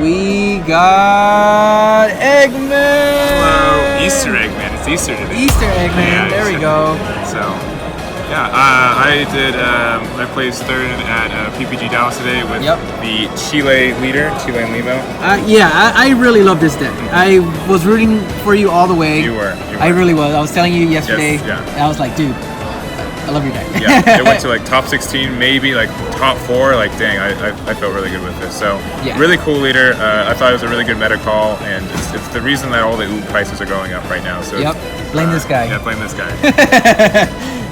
We got Eggman! Hello, Easter Eggman. It's Easter today. Easter Eggman, Yeah, there we go. So, yeah, I placed third at PPG Dallas today with the Cheelai leader, Cheelai Lemo. Yeah, I really love this deck. I was rooting for you all the way. You were. I really was. I was telling you yesterday. Yes, yeah. And I was like, dude, I love your deck. Yeah, it went to like top 16, maybe like top 4. Like, dang, I felt really good with this. So, really cool leader. I thought it was a really good meta call, and it's the reason that all the OOB prices are going up right now. So, blame this guy. Yeah, blame this guy.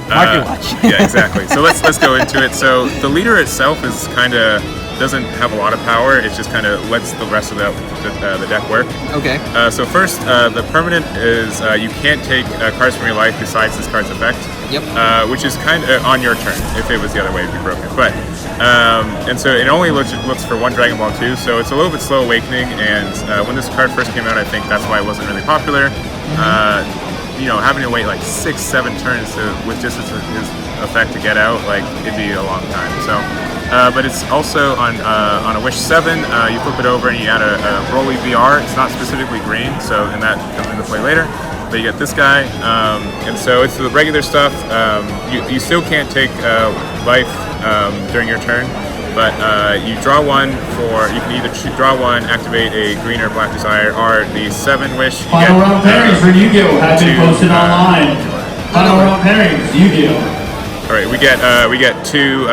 Market watch. Yeah, exactly. So let's go into it. So the leader itself is kind of doesn't have a lot of power. It just kind of lets the rest of the deck work. Okay. So first, the permanent is you can't take cards from your life besides this card's effect. Yep. Which is kind of on your turn. If it was the other way, it'd be broken. But and so it only looks for 1 Dragon Ball 2. So it's a little bit slow awakening. And when this card first came out, I think that's why it wasn't really popular. You know, having to wait like 6-7 turns with just his effect to get out, like it'd be a long time. So, but it's also on a Wish 7. You flip it over and you add a Broly VR. It's not specifically green, so and that comes into play later. But you get this guy, and so it's the regular stuff. You still can't take life during your turn. But you draw 1 for, you can either draw 1, activate a green or black desire, or the 7 wish. Final round pairings for Yu-Gi-Oh! Have been posted online. Final round pairings, Yu-Gi-Oh! Alright, we get 2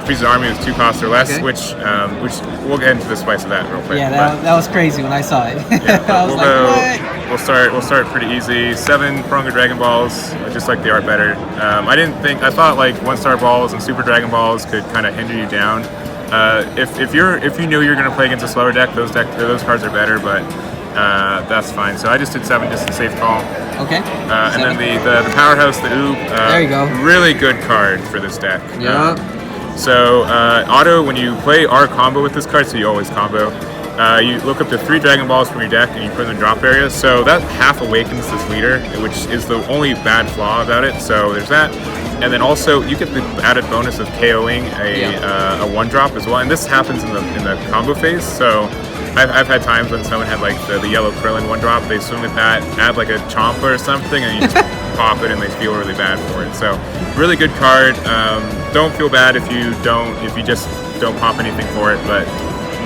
Frieza Army with 2 costs or less, which we'll get into the spice of that real quick. Yeah, that was crazy when I saw it. Yeah, I was like, what? We'll start pretty easy. 7 Pronger Dragon Balls. I just like the art better. I thought like 1-star balls and Super Dragon Balls could kind of hinder you down. If you knew you were going to play against a slower deck, those cards are better, but that's fine. So I just did 7, just a safe call. Okay. And then the Powerhouse, the OOB. There you go. Really good card for this deck. Yeah. So auto, when you play R combo with this card, so you always combo, you look up to 3 Dragon Balls from your deck and you put them in drop area. So that half awakens this leader, which is the only bad flaw about it. So there's that. And then also you get the added bonus of KOing a 1-drop as well. And this happens in the combo phase. So I've had times when someone had like the yellow Krillin 1-drop, they swing with that, add like a Champa or something, and you just pop it and they feel really bad for it. So really good card. Don't feel bad if you just don't pop anything for it, but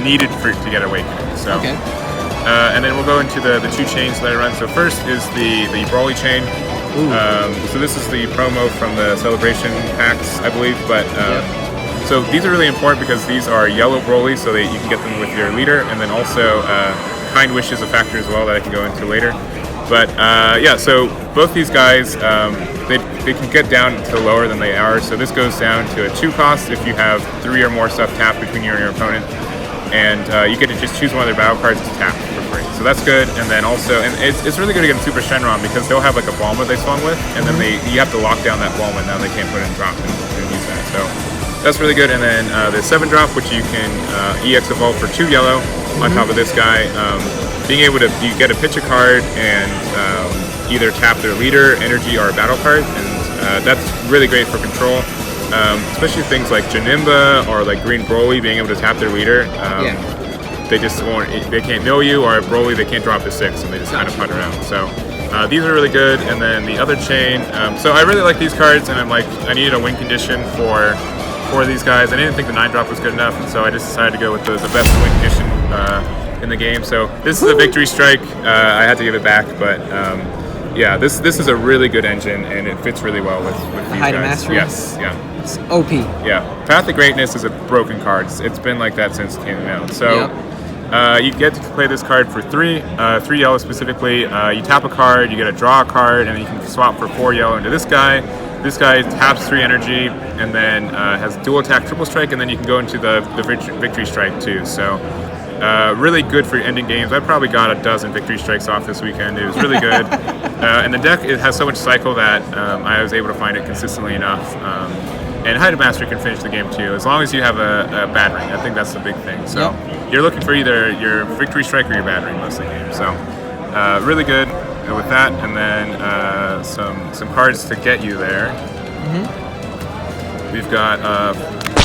needed to get awakening. So and then we'll go into the 2 chains that I run. So first is the Broly chain. So this is the promo from the Celebration packs, I believe, but so these are really important because these are yellow Broly, so that you can get them with your leader, and then also Kind Wish is a factor as well that I can go into later. But yeah, so both these guys, they can get down to lower than they are, so this goes down to a 2 cost if you have 3 or more stuff tapped between you and your opponent, and you get to just choose one of their battle cards to tap for free. So that's good, and then also, and it's really good against Super Shenron because they'll have like a Bulma they swung with, and then you have to lock down that Bulma, now they can't put it in drop and use that. So that's really good, and then the 7-drop, which you can EX evolve for 2 yellow on top of this guy. Being able to, you get a pitch a card and either tap their leader, energy, or a battle card, and that's really great for control. Especially things like Janimba or like Green Broly being able to tap their leader. They just won't, they can't know you, or Broly they can't drop to 6, and they just kind of putt around. So these are really good. And then the other chain. So I really like these cards, and I'm like, I needed a win condition for these guys. I didn't think the 9-drop was good enough, and so I just decided to go with the best win condition in the game. So this is a victory strike. I had to give it back, but yeah, this is a really good engine, and it fits really well with these High to guys. Mastery? Yes, yeah. It's OP. Yeah, Path of Greatness is a broken card. It's been like that since it came out. So you get to play this card for 3 yellow specifically. You tap a card, you get to draw a card, and then you can swap for 4 yellow into this guy. This guy taps 3 energy, and then has dual attack, triple strike, and then you can go into the victory strike too. So really good for ending games. I probably got a dozen victory strikes off this weekend. It was really good. And the deck, it has so much cycle that I was able to find it consistently enough. And High to Mastery can finish the game too, as long as you have a bad ring. I think that's the big thing. So you're looking for either your victory strike or your bad ring most of the game. So really good with that, and then some cards to get you there. We've got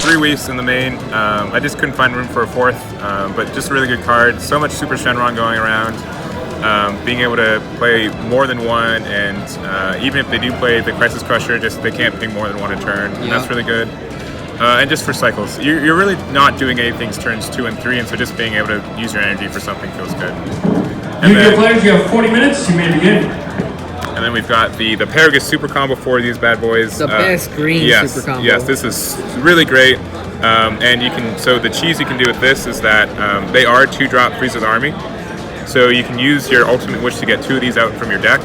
3 weeks in the main. I just couldn't find room for a 4th, but just a really good card. So much Super Shenron going around. Being able to play more than one, and even if they do play the Crisis Crusher, just they can't ping more than one a turn. And that's really good. And just for cycles, you're really not doing anything turns 2 and 3, and so just being able to use your energy for something feels good. And Yu-Gi-Oh players, you have 40 minutes. You may begin. And then we've got the Paragus Super Combo for these bad boys. The best green Super Combo. Yes, this is really great. And you can, so the cheese you can do with this is that they are 2-drop Freeze with Army. So you can use your Ultimate Wish to get 2 of these out from your deck.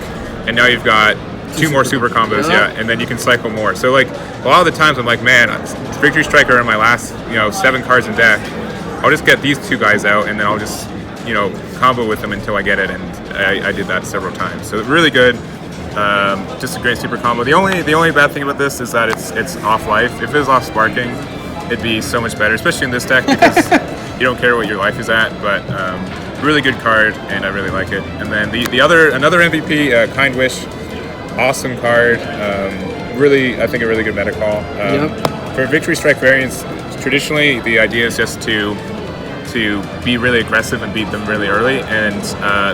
And now you've got 2 more super combos, and then you can cycle more. So like a lot of the times I'm like, man, Victory Striker are my last 7 cards in deck. I'll just get these 2 guys out, and then I'll just combo with them until I get it. And I did that several times. So really good. Just a great super combo. The only bad thing about this is that it's off life. If it was off sparking, it'd be so much better, especially in this deck because you don't care what your life is at. But really good card, and I really like it. And then another MVP, Kind Wish, awesome card. Really, I think a really good meta call. For Victory Strike variants, traditionally the idea is just to be really aggressive and beat them really early, and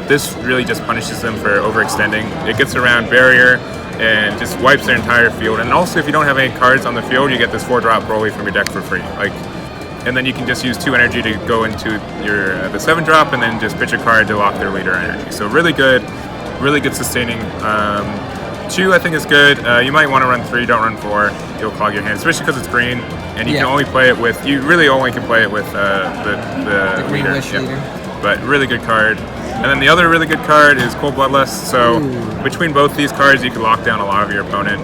this really just punishes them for overextending. It gets around barrier and just wipes their entire field. And also, if you don't have any cards on the field, you get this 4-drop Broly from your deck for free. And then you can just use 2 energy to go into the 7-drop, and then just pitch a card to lock their leader energy. So really good sustaining. 2 I think is good. You might want to run 3, don't run 4. You'll clog your hand, especially because it's green, and you can only play it with. You really only can play it with the green leader. Wish leader. But really good card. And then the other really good card is Cold Bloodless. So between both these cards, you can lock down a lot of your opponent.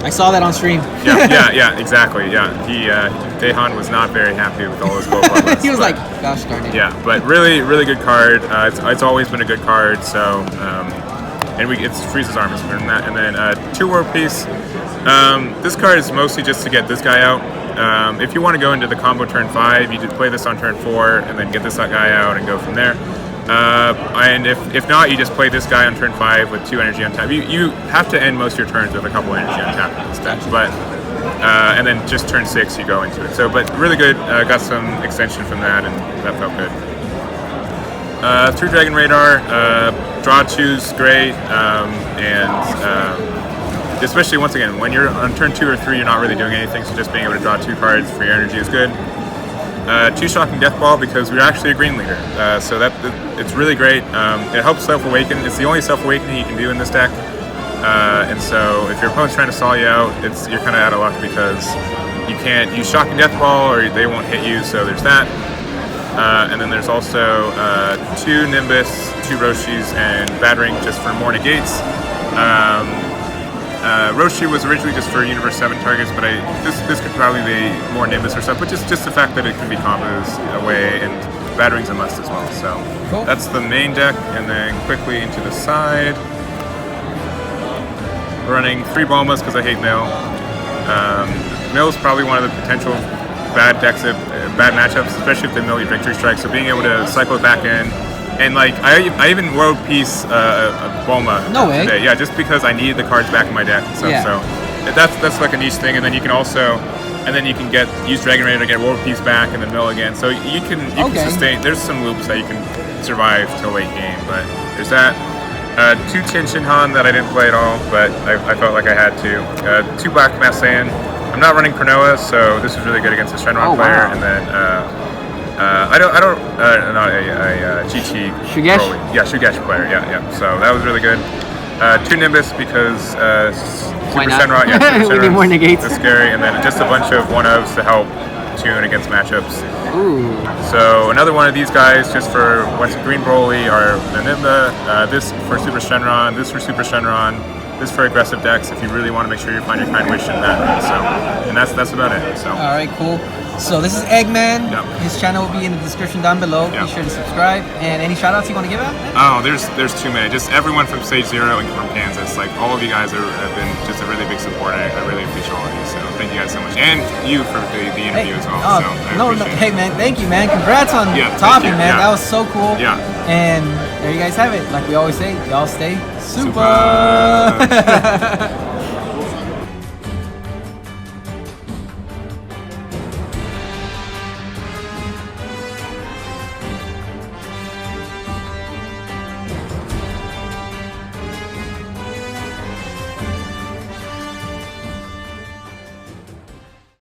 I saw that on stream. Yeah, exactly. Yeah, Dehan was not very happy with all those Cold Bloodless. He was like, gosh darn it. Yeah, but really good card. It's always been a good card. So. And it's freezes armies from that. And then 2 World Peace. This card is mostly just to get this guy out. If you want to go into the combo turn 5, you could play this on turn 4 and then get this guy out and go from there. And if not, you just play this guy on turn 5 with 2 energy on tap. You have to end most of your turns with a couple energy on tap in this deck, but and then just turn 6 you go into it. So, but really good. Got some extension from that, and that felt good. Through Dragon Radar, draw choose great, and especially once again when you're on turn 2 or 3, you're not really doing anything, so just being able to draw 2 cards for your energy is good. 2 Shocking Death Ball because we're actually a green leader, so it's really great. It helps self-awaken. It's the only self-awakening you can do in this deck, and so if your opponent's trying to stall you out, you're kind of out of luck because you can't use Shocking Death Ball or they won't hit you. So there's that. And then there's also 2 Nimbus, 2 Roshis, and Battering just for more negates. Roshi was originally just for Universe 7 targets, but this could probably be more Nimbus or stuff, but just the fact that it can be combos away, and Battering's a must as well. So that's the main deck, and then quickly into the side. Running 3 Bulmas because I hate Mill. Mill is probably one of the potential bad decks, bad matchups, especially if they mill your Victory Strike. So being able to cycle it back in, and like I even World Peace a Bulma today. Yeah, just because I needed the cards back in my deck. So that's like a niche thing. And then you can also, use Dragon Raider to get World Peace back and then mill again. So you can sustain. There's some loops that you can survive till late game, but there's that. 2 Tin Shinhan that I didn't play at all, but I felt like I had to. 2 Black Mass Saiyan. I'm not running Cronoa, so this is really good against a Shenron player. And then not a GT. Shugesh? Yeah, Shugesh player. Yeah. So that was really good. 2 Nimbus because Super Shenron. Yeah, Super we need more negates. It's scary, and then just a bunch of 1-ofs to help tune against matchups. Ooh. So another one of these guys just for what's Green Broly or the Nimba. This for Super Shenron. This for Super Shenron. This for aggressive decks if you really want to make sure you find your Kind Wish in that. So, and that's about it. So. All right, cool. So this is Eggman. Yep. His channel will be in the description down below. Yep. Be sure to subscribe. And any shout outs you want to give out? Oh, there's too many. Just everyone from Stage 0 and from Kansas. Like all of you guys have been just a really big support. I really appreciate all of you. So thank you guys so much. And you for the interview as well. Hey man, thank you man. Congrats on topping, man. That was so cool. Yeah. And there you guys have it. Like we always say, y'all stay super.